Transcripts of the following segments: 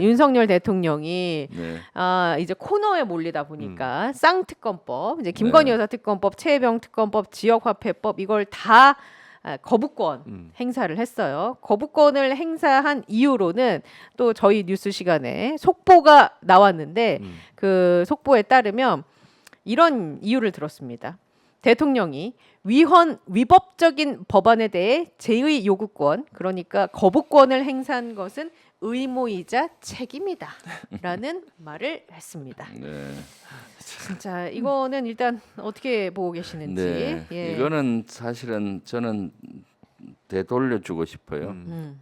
윤석열 대통령이 네. 이제 코너에 몰리다 보니까 쌍특검법, 이제 김건희 여사 특검법, 최혜병 특검법, 지역화폐법 이걸 다 거부권 행사를 했어요. 거부권을 행사한 이유로는 또 저희 뉴스 시간에 속보가 나왔는데 그 속보에 따르면 이런 이유를 들었습니다. 대통령이 위법적인 법안에 대해 제의 요구권, 그러니까 거부권을 행사한 것은 의무이자 책임이다라는 말을 했습니다. 네. 진짜 이거는 일단 어떻게 보고 계시는지. 네. 예. 이거는 사실은 저는 되돌려주고 싶어요.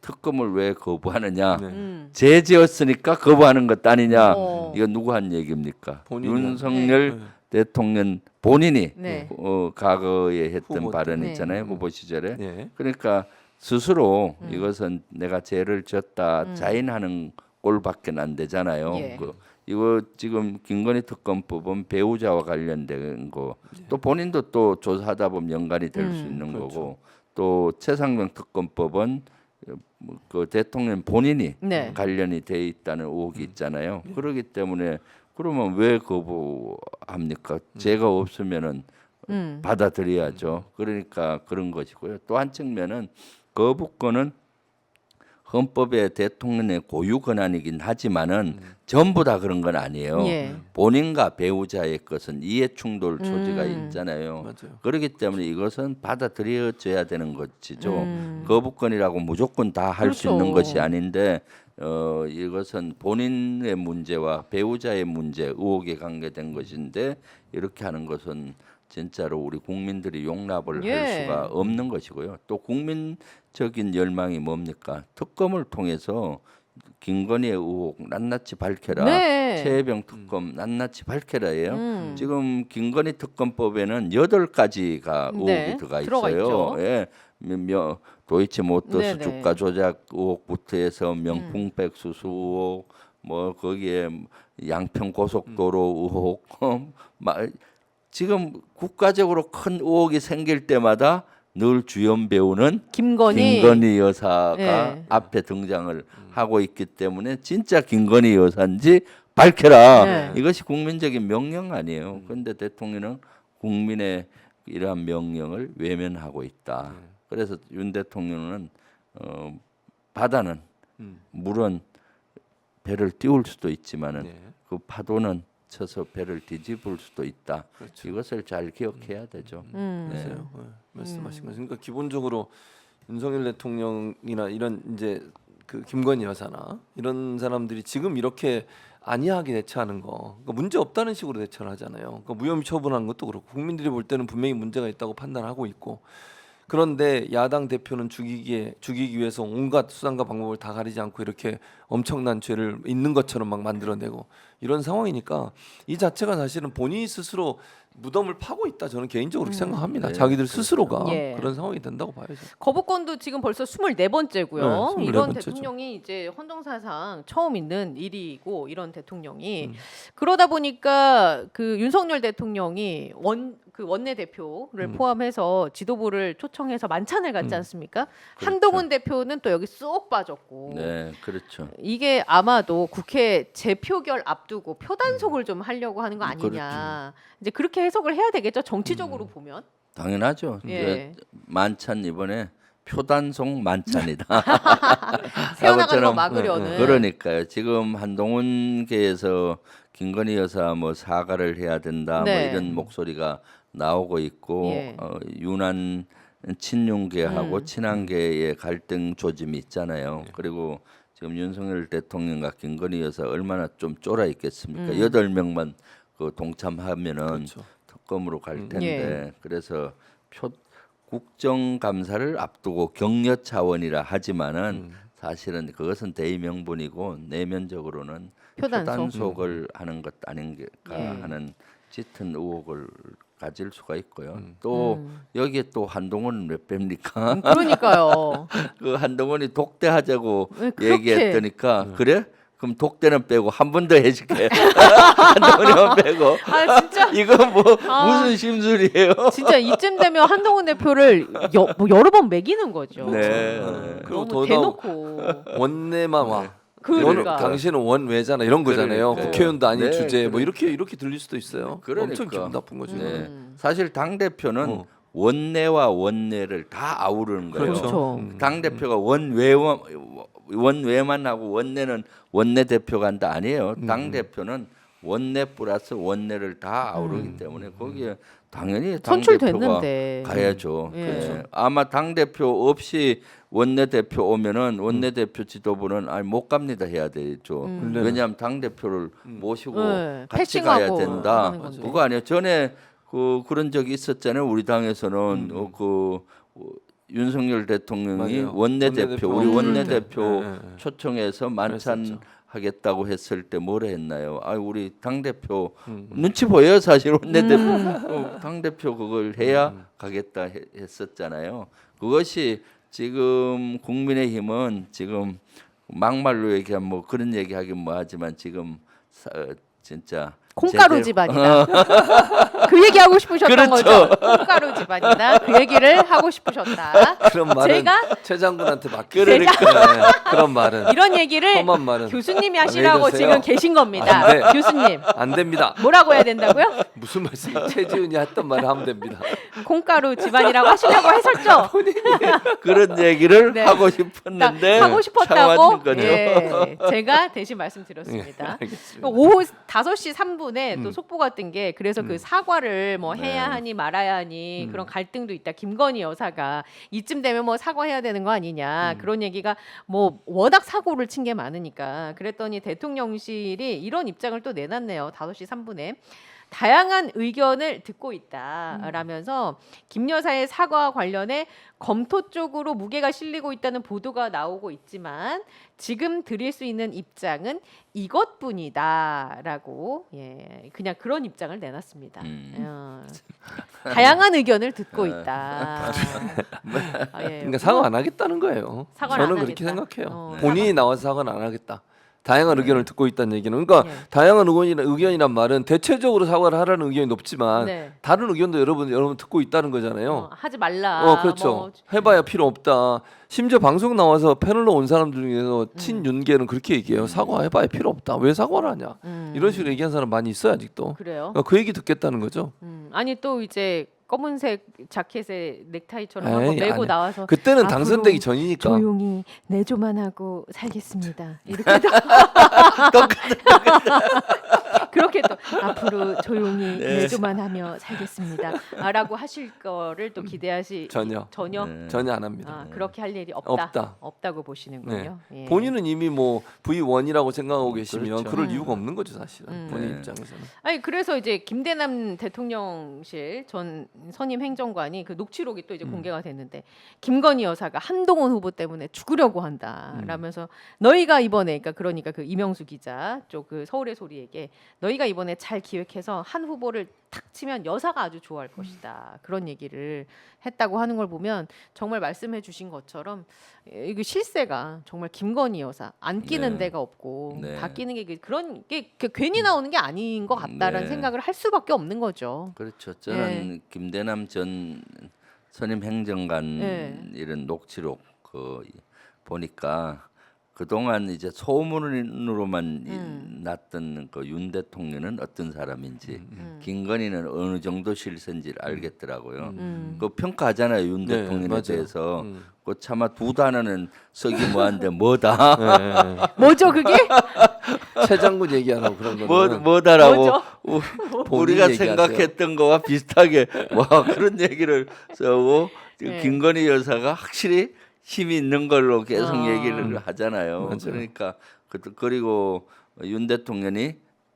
특검을 왜 거부하느냐? 네. 죄지었으니까 거부하는 것 아니냐? 어. 이거 누구 한 얘기입니까? 본인이 윤석열 네. 대통령 본인이 네. 과거에 했던 후보 발언 때. 있잖아요. 후보 시절에. 네. 그러니까 스스로 이것은 내가 죄를 졌다 자인하는 꼴밖에 안 되잖아요. 예. 이거 지금 김건희 특검법은 배우자와 관련된 거, 또 본인도 또 조사하다 보면 연관이 될 수 있는 그렇죠. 거고, 또 최상병 특검법은 그 대통령 본인이 네. 관련이 돼 있다는 의혹이 있잖아요. 그렇기 때문에 그러면 왜 거부합니까? 죄가 없으면은 받아들여야죠. 그러니까 그런 것이고요. 또 한 측면은 거부권은 헌법의 대통령의 고유 권한이긴 하지만은 전부 다 그런 건 아니에요. 예. 본인과 배우자의 것은 이해 충돌 소지가 있잖아요. 맞아요. 그렇기 때문에 이것은 받아들여져야 되는 것이죠. 거부권이라고 무조건 다 할 수 그렇죠. 있는 것이 아닌데 이것은 본인의 문제와 배우자의 문제, 의혹에 관계된 것인데 이렇게 하는 것은 진짜로 우리 국민들이 용납을 예. 할 수가 없는 것이고요. 또 국민적인 열망이 뭡니까? 특검을 통해서 김건희의 의혹 낱낱이 밝혀라. 네. 최혜병 특검 낱낱이 밝혀라예요. 지금 김건희 특검법에는 8가지가 의혹이 네, 들어가 들어가 있어요. 있죠. 예. 도이치모터스 네네. 주가 조작 의혹부터 해서 명품백 수수 의혹, 뭐 거기에 양평 고속도로 의혹, 지금 국가적으로 큰 의혹이 생길 때마다 늘 주연 배우는 김건희 여사가 예. 앞에 등장을 하고 있기 때문에 진짜 김건희 여사인지 밝혀라. 네. 이것이 국민적인 명령 아니에요. 그런데 대통령은 국민의 이러한 명령을 외면하고 있다. 그래서 윤 대통령은 바다는 물은 배를 띄울 수도 있지만은 네. 그 파도는 쳐서 배를 뒤집을 수도 있다. 그렇죠. 이것을 잘 기억해야 되죠. 네. 맞아요. 네. 말씀하신 거. 그러니까 기본적으로 윤석열 대통령이나 이런 이제 그 김건희 여사나 이런 사람들이 지금 이렇게 안이하게 대처하는 거, 그러니까 문제 없다는 식으로 대처를 하잖아요. 그러니까 무혐의 처분하는 것도 그렇고 국민들이 볼 때는 분명히 문제가 있다고 판단하고 있고. 그런데 야당 대표는 죽이기 위해서 온갖 수단과 방법을 다 가리지 않고 이렇게 엄청난 죄를 있는 것처럼 막 만들어내고 이런 상황이니까 이 자체가 사실은 본인이 스스로 무덤을 파고 있다 저는 개인적으로 그렇게 생각합니다. 네, 자기들 스스로가 예. 그런 상황이 된다고 봐야죠. 거부권도 지금 벌써 24번째고요. 네, 이런 24번째죠. 대통령이 이제 헌정사상 처음 있는 일이고 이런 대통령이 그러다 보니까 그 윤석열 대통령이 원내 대표를 포함해서 지도부를 초청해서 만찬을 갖지 않습니까? 그렇죠. 한동훈 대표는 또 여기 쏙 빠졌고. 네, 그렇죠. 이게 아마도 국회 재표결 앞두고 표단속을 좀 하려고 하는 거 아니냐. 이제 그렇게 해석을 해야 되겠죠. 정치적으로 보면. 당연하죠. 예. 만찬 이번에 표단속 만찬이다. 새어나가는 거 아무쪼록 막으려는. 그러니까요. 지금 한동훈계에서 김건희 여사 뭐 사과를 해야 된다 네. 뭐 이런 목소리가 나오고 있고 예. 유난 친윤계하고 친한계의 갈등 조짐이 있잖아요. 그리고 지금 윤석열 대통령과 김건희 여사 얼마나 좀 쫄아 있겠습니까? 8명만 그 동참하면은 그렇죠. 특검으로 갈 텐데 예. 그래서 국정감사를 앞두고 격려 차원이라 하지만은 사실은 그것은 대의명분이고 내면적으로는 표단속. 표단속을 하는 것 아닌가 예. 하는 짙은 의혹을 가질 수가 있고요. 또 여기에 또 한동훈은 왜 뺍니까? 그러니까요. 그 한동훈이 독대하자고 왜 그렇게- 얘기했더니까 그래? 그럼 독대는 빼고 한 번 더 해줄게. 한동훈이만 빼고. 아 진짜 이거 뭐 무슨 심술이에요? 진짜 이쯤 되면 한동훈 대표를 뭐 여러 번 매기는 거죠. 네. 그리고 너무 더더욱 대놓고. 원내만 와. 그러니까. 당신은 원외잖아 이런 거잖아요. 그러니까요. 국회의원도 아닌 네, 주제에 뭐 그러니까. 이렇게 들릴 수도 있어요. 그러니까. 엄청 기분 나쁜 거죠. 네. 사실 당 대표는 어. 원내와 원내를 다 아우르는 거예요. 그렇죠. 당 대표가 원외만 하고 원내는 원내 대표가 한다 아니에요. 당 대표는 원내 플러스 원내를 다 아우르기 때문에 거기에 당연히 당 대표가 선출됐는데. 가야죠. 예. 네. 아마 당 대표 없이 원내 대표 오면은 원내 대표 지도부는 아니 못 갑니다 해야 되죠. 왜냐하면 당 대표를 모시고 네, 같이 가야 패싱하고 된다. 하는 건데. 그거 아니에요. 전에 그런 적이 있었잖아요. 우리 당에서는 윤석열 대통령이 맞아요. 원내대표 우리 원내대표 네, 네. 초청해서 만찬 그랬었죠. 하겠다고 했을 때 뭐라 했나요? 아 우리 당 대표 눈치 보여요 사실 원내대표 당 대표 그걸 해야 가겠다 했었잖아요. 그것이 지금 국민의힘은 지금 막말로 얘기하면 뭐 그런 얘기하긴 뭐하지만 지금 진짜 콩가루 제대로- 집안이다. 그 얘기 하고 싶으셨던 그렇죠. 거죠. 콩가루 집안이다. 그 얘기를 하고 싶으셨다. 그런 말은 제가 최 장군한테 맡기세요. 그러니까. 그런 말은 이런 얘기를 험한 말은 교수님이 하시라고 해주세요. 지금 계신 겁니다. 안 돼. 교수님 안 됩니다. 뭐라고 해야 된다고요? 무슨 말씀? 최지훈이 했던 말을 하면 됩니다. 콩가루 집안이라고 하시려고 했었죠. 그런 얘기를 네. 하고 딱 싶었는데 하고 싶었다고 참았는 거죠. 예, 제가 대신 말씀드렸습니다. 알겠습니다. 오후 5시 3분에 또 음. 속보가 뜬 게 그래서 그 사과를 뭐 해야 하니 말아야 하니 그런 갈등도 있다. 김건희 여사가 이쯤 되면 뭐 사과해야 되는 거 아니냐 그런 얘기가 뭐 워낙 사고를 친 게 많으니까 그랬더니 대통령실이 이런 입장을 또 내놨네요. 5시 3분에. 다양한 의견을 듣고 있다라면서 김 여사의 사과와 관련해 검토 쪽으로 무게가 실리고 있다는 보도가 나오고 있지만 지금 드릴 수 있는 입장은 이것뿐이다라고 그냥 그런 입장을 내놨습니다. 다양한 의견을 듣고 있다. 그러니까 사과 안 하겠다는 거예요. 사과를 저는 안 그렇게 하겠다. 생각해요. 본인이 나와서 사과는 안 하겠다. 다양한 의견을 듣고 있다는 얘기는 그러니까 예. 다양한 의견이란 말은 대체적으로 사과를 하라는 의견이 높지만 네. 다른 의견도 여러분 듣고 있다는 거잖아요. 하지 말라. 그렇죠. 뭐, 해봐야 필요 없다. 심지어 방송 나와서 패널로 온 사람 중에서 친윤계는 그렇게 얘기해요. 사과해봐야 필요 없다. 왜 사과를 하냐. 이런 식으로 얘기한 사람 많이 있어요 아직도. 그래요. 그러니까 그 얘기 듣겠다는 거죠. 아니 또 이제 검은색 자켓에 넥타이처럼 에이, 한거 메고 아니야. 나와서 그때는 앞으로 당선되기 전이니까. 조용히 내조만 하고 살겠습니다. 이렇게 그렇게 또 앞으로 조용히 내조만 하며 살겠습니다. 라고 하실 거를 또 기대하시 전혀. 전혀 안 합니다. 그렇게 할 일이 없다. 없다고 보시는군요. 예. 본인은 이미 뭐 V1이라고 생각하고 계시면 그렇죠. 그럴 이유가 없는 거죠 사실은 본인 네. 입장에서는. 아니 그래서 이제 김대남 대통령실 전 선임 행정관이 그 녹취록이 또 이제 공개가 됐는데 김건희 여사가 한동훈 후보 때문에 죽으려고 한다라면서 너희가 이번에 그러니까 그 이명수 기자 쪽 그 서울의 소리에게 너희가 이번에 잘 기획해서 한 후보를 탁 치면 여사가 아주 좋아할 것이다 그런 얘기를 했다고 하는 걸 보면 정말 말씀해주신 것처럼 이거 실세가 정말 김건희 여사 안 끼는 네. 데가 없고 네. 다 끼는 게 그런 게 괜히 나오는 게 아닌 것 같다라는 네. 생각을 할 수밖에 없는 거죠. 그렇죠. 저는 김대남 전 선임 행정관 네. 이런 녹취록 보니까 그동안 이제 소문으로만 났던 그 윤 대통령은 어떤 사람인지 김건희는 어느 정도 실세인지를 알겠더라고요. 그 평가하잖아요 윤 네, 대통령에 맞아요. 대해서. 그 차마 두 단어는 쓰기 뭐한데 뭐다 뭐죠 그게? 최 장군 얘기하라고 그런 거는 뭐다라고 뭐죠? 우리가 얘기하세요. 생각했던 거와 비슷하게 와 그런 얘기를 쓰고 네. 김건희 여사가 확실히 힘이 있는 걸로 계속 얘기를 하잖아요. 맞아요. 그러니까 그리고 윤 대통령이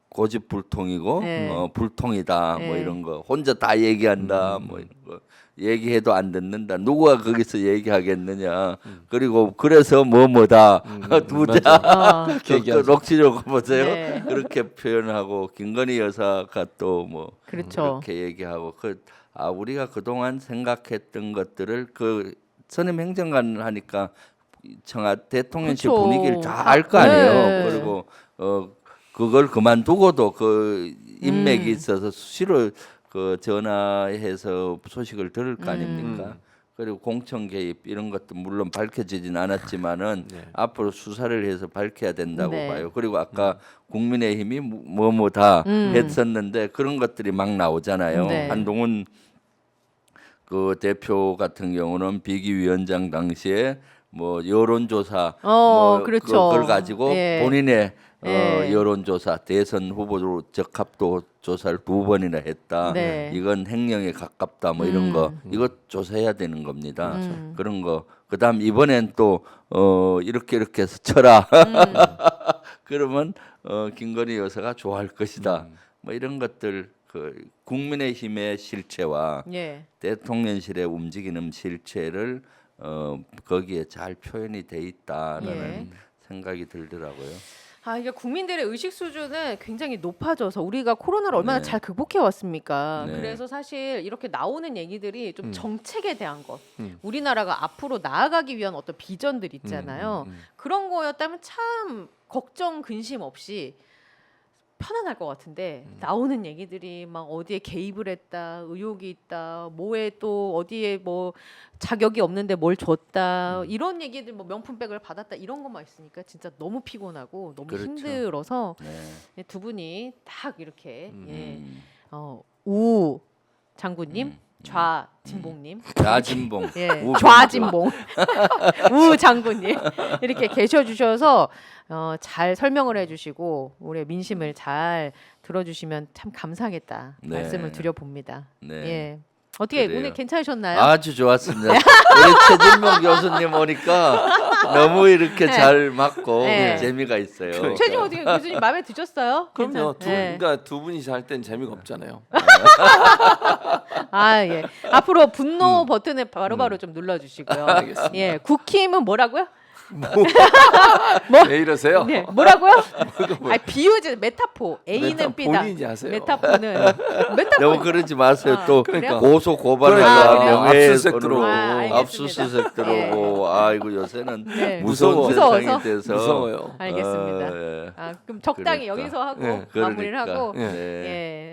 고집불통이고 네. 불통이다 뭐 네. 이런 거 혼자 다 얘기한다 뭐 이런 거 얘기해도 안 듣는다 누가 거기서 얘기하겠느냐 그리고 그래서 뭐다 두자 그렇게 그 얘기하죠. 녹취록 보세요. 네. 그렇게 표현하고 김건희 여사가 또 뭐 그렇죠. 그렇게 얘기하고 우리가 그동안 생각했던 것들을 그 선임 행정관 하니까 청와 대통령실 그렇죠. 분위기를 다 알 거 아니에요. 네. 그리고 그걸 그만두고도 그 인맥이 있어서 수시로 그 전화해서 소식을 들을 거 아닙니까? 그리고 공천 개입 이런 것도 물론 밝혀지진 않았지만은 네. 앞으로 수사를 해서 밝혀야 된다고 네. 봐요. 그리고 아까 국민의힘이 뭐 다 했었는데 그런 것들이 막 나오잖아요. 네. 한동훈 그 대표 같은 경우는 비기위원장 당시에 뭐 여론조사 그렇죠. 그걸 가지고 예. 본인의 예. 여론조사 대선 후보로 적합도 조사를 2번이나 했다. 네. 이건 횡령에 가깝다. 뭐 이런 거 이거 조사해야 되는 겁니다. 그런 거. 그다음 이번엔 또 이렇게 해서 쳐라. 그러면 김건희 여사가 좋아할 것이다. 뭐 이런 것들 그 국민의힘의 실체와 예. 대통령실의 움직이는 실체를 거기에 잘 표현이 돼 있다라는 예. 생각이 들더라고요. 이게 국민들의 의식 수준은 굉장히 높아져서 우리가 코로나를 얼마나 네. 잘 극복해 왔습니까? 네. 그래서 사실 이렇게 나오는 얘기들이 좀 정책에 대한 것, 음. 우리나라가 앞으로 나아가기 위한 어떤 비전들 있잖아요. 그런 거였다면 참 걱정 근심 없이 편안할 것 같은데 나오는 얘기들이 막 어디에 개입을 했다, 의혹이 있다, 뭐에 또 어디에 뭐 자격이 없는데 뭘 줬다 이런 얘기들 뭐 명품백을 받았다 이런 것만 있으니까 진짜 너무 피곤하고 너무 그렇죠. 힘들어서 네. 두 분이 딱 이렇게 음. 우 장군님, 좌진봉님, 좌진봉. 예, 우 좌진봉, 우 장군님 이렇게 계셔주셔서 잘 설명을 해주시고 우리의 민심을 잘 들어주시면 참 감사하겠다 네. 말씀을 드려봅니다. 네. 예, 어떻게 그래요. 오늘 괜찮으셨나요? 아주 좋았습니다. 우리 최진봉 교수님 오니까 너무 이렇게 네. 잘 맞고 네. 재미가 있어요. 최진 어떻게 교수님 마음에 드셨어요? 그럼요. 괜찮- 예. 그러니까 두 분이 잘 땐 재미가 없잖아요. 예. 앞으로 분노 버튼을 바로바로 좀 눌러주시고요. 알겠습니다. 예, 국힘은 뭐라고요? 왜 이러세요? 네, 뭐라고요? 비유지 메타포. A는 B다. 본인이 하세요. 메타포는 너무 그러지 마세요. 또 그러니까. 고소 그러니까. 그래요? 고발하다 압수수색 들어오고. 알겠습니다. 압수수색 들어오고 아이고 요새는 네. 무서운 무서워서? 세상이 돼서 무서워요. 알겠습니다. 예. 그럼 적당히 그러니까. 여기서 하고 예, 마무리를 그러니까. 하고 예. 네. 예.